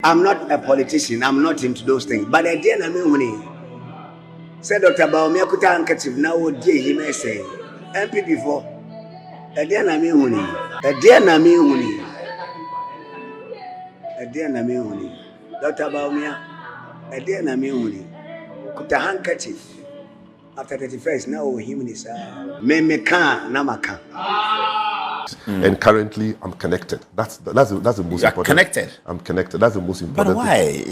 I'm not a politician. I'm not into those things. But at the end, I mean, said Dr. Bawumia kuta handkerchief now would he may say MP before. At the end, I mean, at the end, I mean, at the end, I mean, Dr. Bawumia, at the end, I mean, kuta handkerchief after 31st now him is me can namaka. And currently, I'm connected. That's the most important. Connected. I'm connected. That's the most important. But why?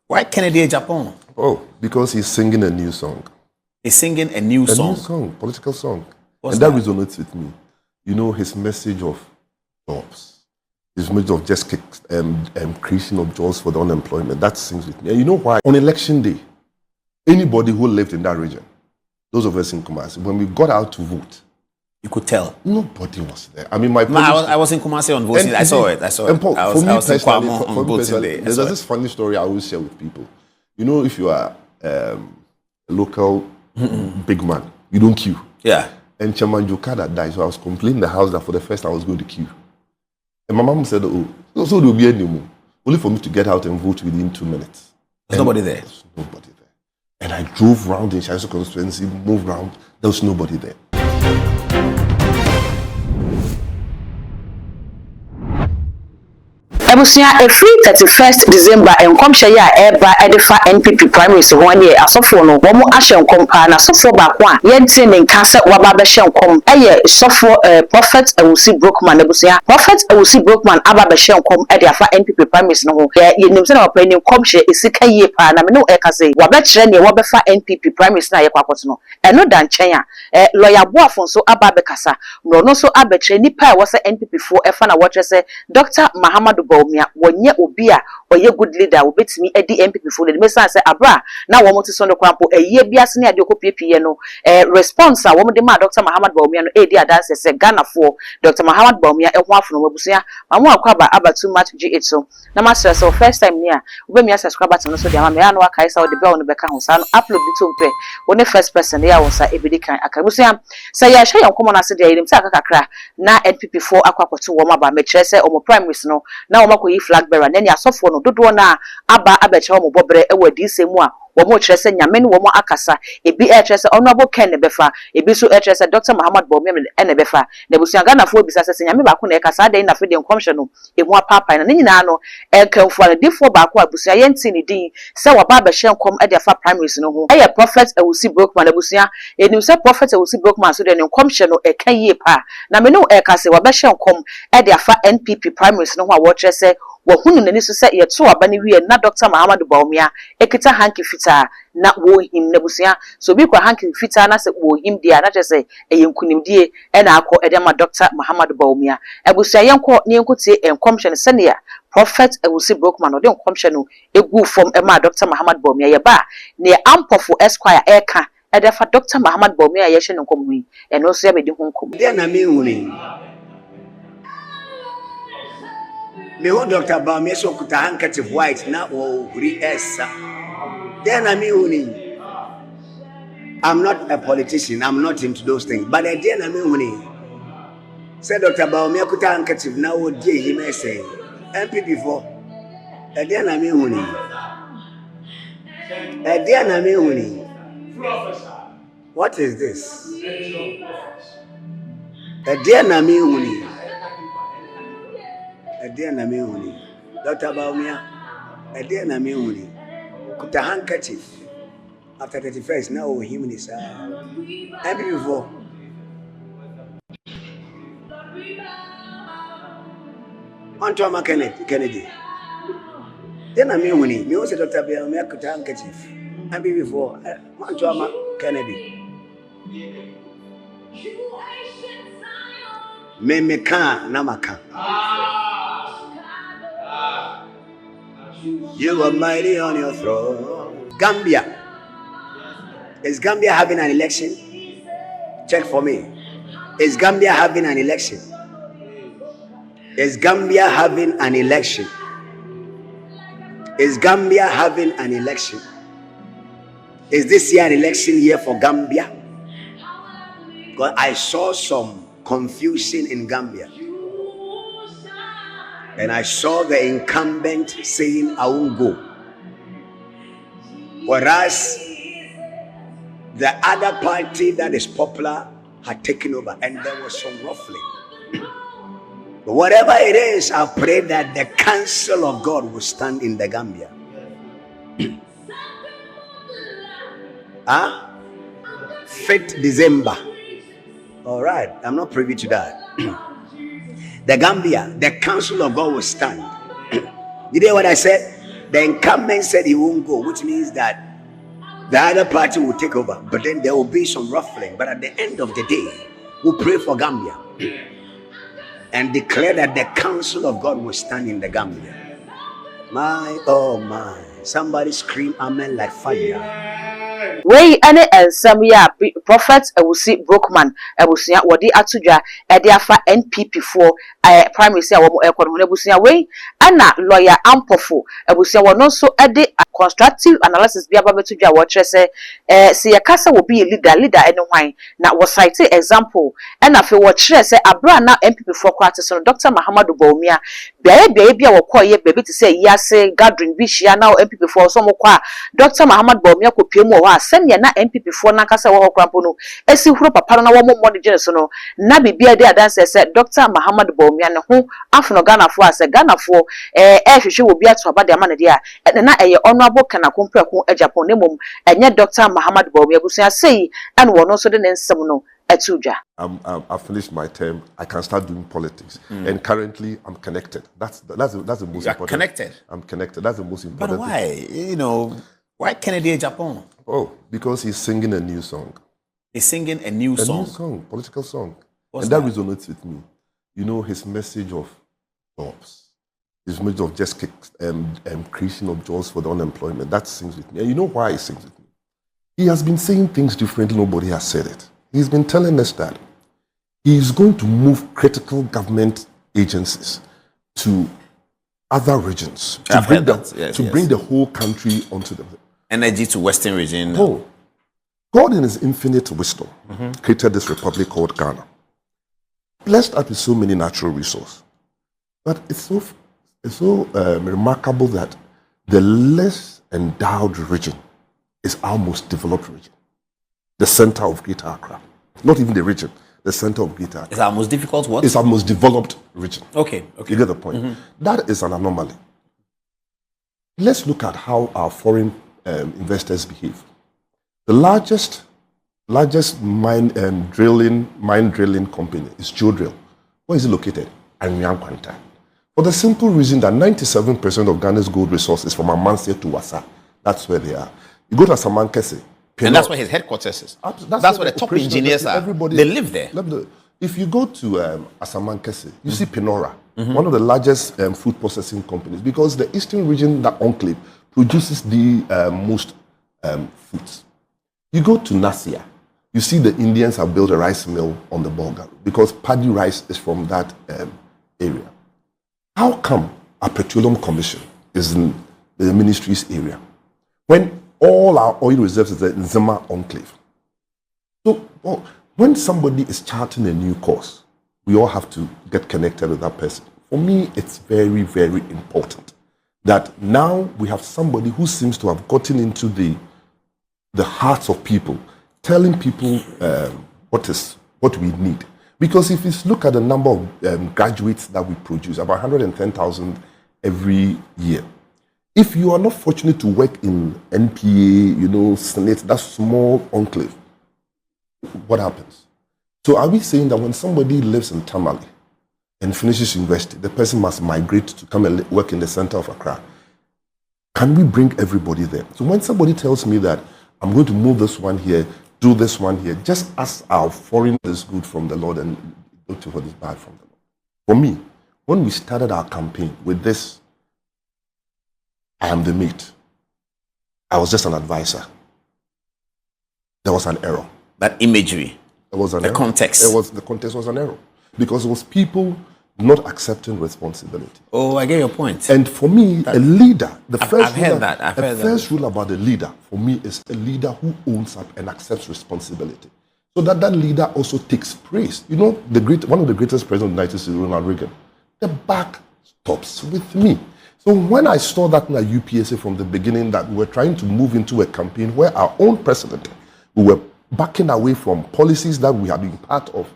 Why Kennedy Agyapong? Oh, because he's singing a new song. He's singing a new song. A new song, political song. What's that that? resonates with me. His message of jobs, his message of just creation of jobs for the unemployment. That sings with me. And you know why? On election day, anybody who lived in that region, those of us in Kumasi, when we got out to vote, you could tell. Nobody was there. I mean, I was in Kumasi on voting day. I saw it. And Paul, I was in Kwamo on voting day. There's this funny story I always share with people. If you are a local big man, you don't queue. Yeah. And Chairman Jokada died, so I was complaining in the house that for the first time I was going to queue. And my mom said, so there will be any more. Only for me to get out and vote within 2 minutes. There's nobody there. There's nobody there. And I drove around in Shaiso constituency, moved around, there was nobody there. Ebusia every 31st December enkomhye ya eba edefa NPP primaries 1 year asofo no wo mo ahye nkom pa na asofo ba ko a yentie ne nka se waba be hye nkom eye sofo prophet Awusi Brookman ebusia prophet Awusi Brookman aba be hye nkom ede afa NPP primaries no ho ye nim se na wapa ni nkomhye esika yie pa na me no eka se waba kire ne wo be fa NPP primaries na ye kwakoto no eno da nchen a lawyer boafo so aba be kasa no so aba kire nipa e wo se NPP fo efa na wo kire se Dr. Muhammadu Bawumia wonye obi a oye good leader obetimi edi MPP fo le mesan se abra na wo mote so no kwampo eye biase ne ade okopie no response a wo de ma Dr. Muhammadu Bawumia no edi adanse se Ghana fo Dr. Muhammadu Bawumia ehwo afo no mabusia mamu akwaba aba too much G8 so na master so first time ni a we me subscriber to no so de ama me anu akai sa wo de bell no beka ho sa no upload it to mpe woni first person ya wo sa ebedi kan akabusia sa ya hye yankomo na se de yirim sa akakakra na NPP fo akwakoto wo maba me kire se omo primaries no na wo makoyi flag bearer na ni asofo no dodo na aba abeche wo bobre e wadi semu a wo mo kire se nyame ne wo mo akasa ebi e kire se honorable Ken ne befa ebi so e kire se Dr. Muhammadu Bawumia ne befa na busia Ghana fo bisa se nyame ba ko na e kasa den na fe de nkomhye no ehu apapa na nyina no e kanfo na defo ba ko abusia yenti ni din se wo ba be hye nkom e de afa primaries no ho e prophet Awusi Brookman abusia enim se prophet Awusi Brookman so de nkomhye no e kan yie pa na me no e kasa wo be hye nkom e de afa NPP primaries no ho a wo kire se wo hunu nani so se ye to aba ne wie na Dr. Muhammadu Bawumia ekita hanki fita na wo him na busia so bi kwa hanki fita na se wo him dia na che se eyenkunimdie e na akọ edema Dr. Muhammadu Bawumia ebusia yenko ne yenkotie enkomhye ne se ne ya prophet Awusi Brookman ode enkomhye no egu fom e ma Dr. Muhammadu Bawumia ye ba ne ampofo esquire eka edefa Dr. Muhammadu Bawumia ye hye ne nkomhu yi eno so ya bedi ho nkom Dia na me huni. Me ho Dr. Bawumia so kuta handkerchief white na o huri esa. Then I mean, I'm not a politician. I'm not into those things. But at the end, I mean, said Dr. Bawumia kuta handkerchief now o he may say MP before. At the end, I mean, at the end, I mean, what is this? At the end, I mean, at the end, I mean, Dr. Bawumia, at the end, I mean, kuta handkerchief after 31st now him is MP before. On to my Kennedy. Then I mean when me also Dr. Bawumia kuta handkerchief MP before on to my Kennedy. Me can namaka. You are mighty on your throne. Gambia. Is Gambia having an election? Check for me. Is Gambia having an election? Is Gambia having an election? Is Gambia having an election? Is this year an election year for Gambia? Because I saw some confusion in Gambia. And I saw the incumbent saying, I won't go. Whereas the other party that is popular had taken over, and there was some ruffling. But whatever it is, I pray that the counsel of God will stand in the Gambia. 5th December. All right, I'm not privy to that. The Gambia, the counsel of God will stand. You hear what I said? The incumbent said he won't go, which means that the other party will take over, but then there will be some ruffling. But at the end of the day, we'll pray for Gambia and declare that the counsel of God will stand in the Gambia. My, oh my. Somebody scream amen like fire. Wey ane ensem ya prophet ewusi Brookman ebusia wodi atudwa ede afa NPP for primaries a wo ekono na ebusia wey ana lawyer Ampofo ebusia wono so ede constructive analysis bi aba betudwa wo kire se se yakasa wo bi leader ene hwan na wo cite example ana fe wo kire se abra na NPP for kwate so Dr. Mahamadu Bawumia biaye bi a wo koye bebi ti se yase gathering bi hia na NPP for so mo kwa Dr. Mahamadu Bawumia ko piem wo senya na NPP for na kasa wo krampo no esi huro papa no na wo mo de gene so no na bibia de adanse se Dr. Mahamadu Bawumia ne ho afono Ghana for ase Ghana for hwehwe wo bia to aba de amane de a na eye honorable kana komprako Agyapong ne mom enye Dr. Mahamadu Bawumia busia sei and wo no so de ne nsem no atudwa. I've finished my term. I can start doing politics, and currently I'm connected. That's the most important. Connected. I'm connected. That's the most important. But why? Why Kennedy Agyapong? Oh, because he's singing a new song. He's singing a new song. A new song, political song. What's that that? resonates with me. His message of jobs, his message of just creation of jobs for the unemployment. That sings with me. And you know why he sings with me? He has been saying things differently. Nobody has said it. He's been telling us that he's going to move critical government agencies to other regions to bring the whole country onto them. Energy to Western region. Oh, God in his infinite wisdom created this republic called Ghana. Blessed us with so many natural resources. But it's so remarkable that the less endowed region is our most developed region. The center of Greater Accra. Not even the region, the center of Greater Accra. It's our most difficult what? It's our most developed region. Okay. You get the point? That is an anomaly. Let's look at how our foreign investors behave. The largest mine drilling company is Geodrill. Where is it located? Anyankwanta. For the simple reason that 97% of Ghana's gold resources is from Amansia to Wasa. That's where they are. You go to Asamankese. And that's where his headquarters is. That's where the top engineers are. They live there. If you go to Asamankese, you see Penora, one of the largest food processing companies, because the eastern region, that enclave, produces the most foods. You go to Nasia, you see the Indians have built a rice mill on the Bulgar because paddy rice is from that area. How come a petroleum commission is in the ministry's area when all our oil reserves is in Zima enclave? So when somebody is charting a new course, we all have to get connected with that person. For me, it's very, very important that now we have somebody who seems to have gotten into the hearts of people, telling people what we need. Because if you look at the number of graduates that we produce, about 110,000 every year. If you are not fortunate to work in NPA, Senate, that small enclave, what happens? So are we saying that when somebody lives in Tamale and finishes university, the person must migrate to come and work in the center of Accra? Can we bring everybody there? So when somebody tells me that I'm going to move this one here, do this one here, just as our foreign is good from the Lord and go to what is bad from the Lord. For me, when we started our campaign with this, I am the mate, I was just an advisor. There was an error. That imagery. There was an the error. Context. The context was an error. Because it was people not accepting responsibility. Oh, I get your point. And for me, a leader, the first rule about a leader, for me, is a leader who owns up and accepts responsibility. So that leader also takes praise. One of the greatest presidents of the United States, Ronald Reagan, the back tops with me. So when I saw that in the UPSA from the beginning, that we were trying to move into a campaign where our own president, we were backing away from policies that we had been part of,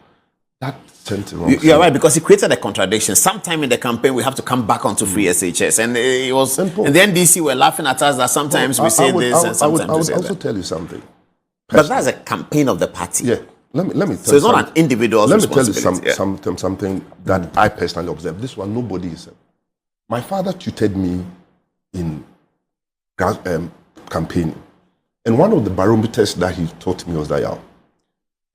that sent it wrong. You're right, because it created a contradiction. Sometime in the campaign, we have to come back onto free SHS. And it was, Simple. and the NDC were laughing at us that sometimes we say this and sometimes we say I would also that. tell you something. But that's a campaign of the party. Yeah. Let me tell you. So it's not an individual's responsibility. Let me tell you something that I personally observed. This one, nobody is. My father tutored me in campaigning. And one of the barometers that he taught me was that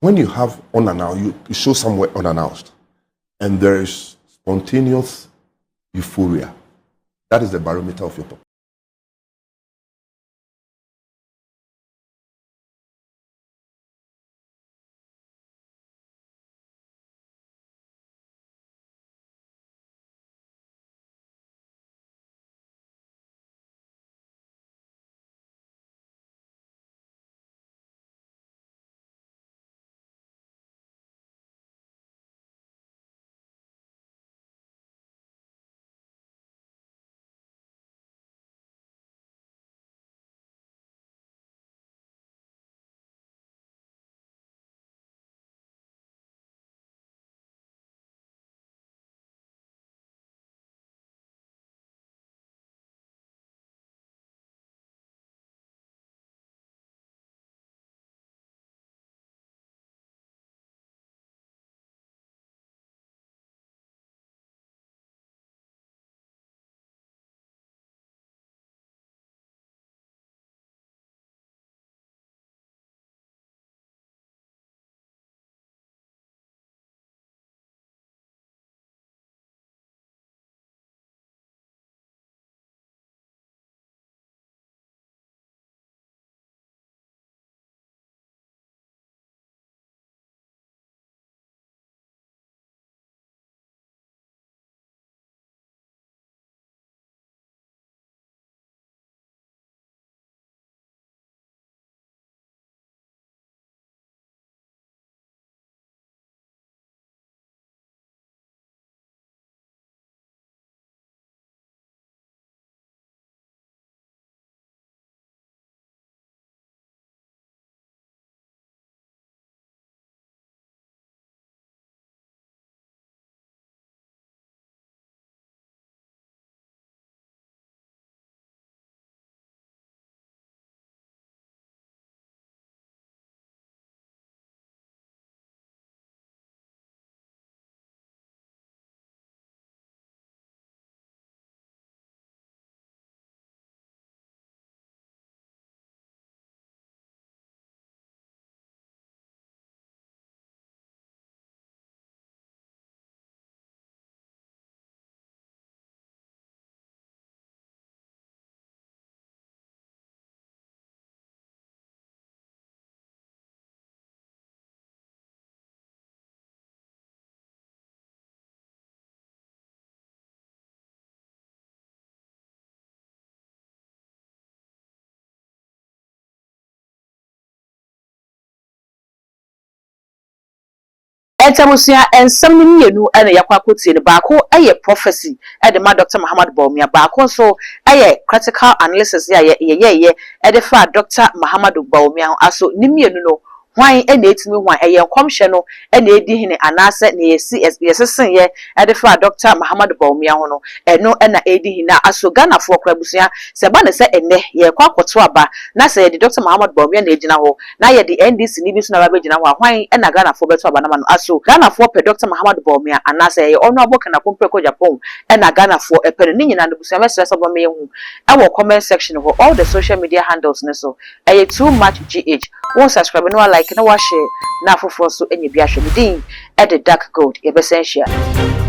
when you have unannounced, you show somewhere unannounced, and there is spontaneous euphoria. That is the barometer of your population. Etamusia ensam ni mienu ena yakwa kotie ne baako eye prophecy e de ma Dr. Muhammad Bawumia baako so eye critical analysis ya ye e de fa Dr. Muhammad Bawumia aso ni mienu no hwan ena etimi hwan eye nkomhye no ena edi hene anase ne yesesen ye e de fa Dr. Muhammad Bawumia ho no eno ena edi hina aso Ghana fo krabusia se ba ne se enne ye kwa kwoto aba na se ye de Dr. Muhammad Bawumia na ejina ho na ye de NDC ni bi so na ba bejina ho hwan ena Ghana fo beto aba na ma no aso Ghana for Dr. Muhammad Bawumia anase ye honorable kana kompre ko Agyapong ena Ghana for epere ni nyina ndubusu amesere so bome hu e wo comment section ho all the social media handles ne so e too much gh won subscribe no like na wa share na afoforo so enye bi ahwe din e the dark gold e be share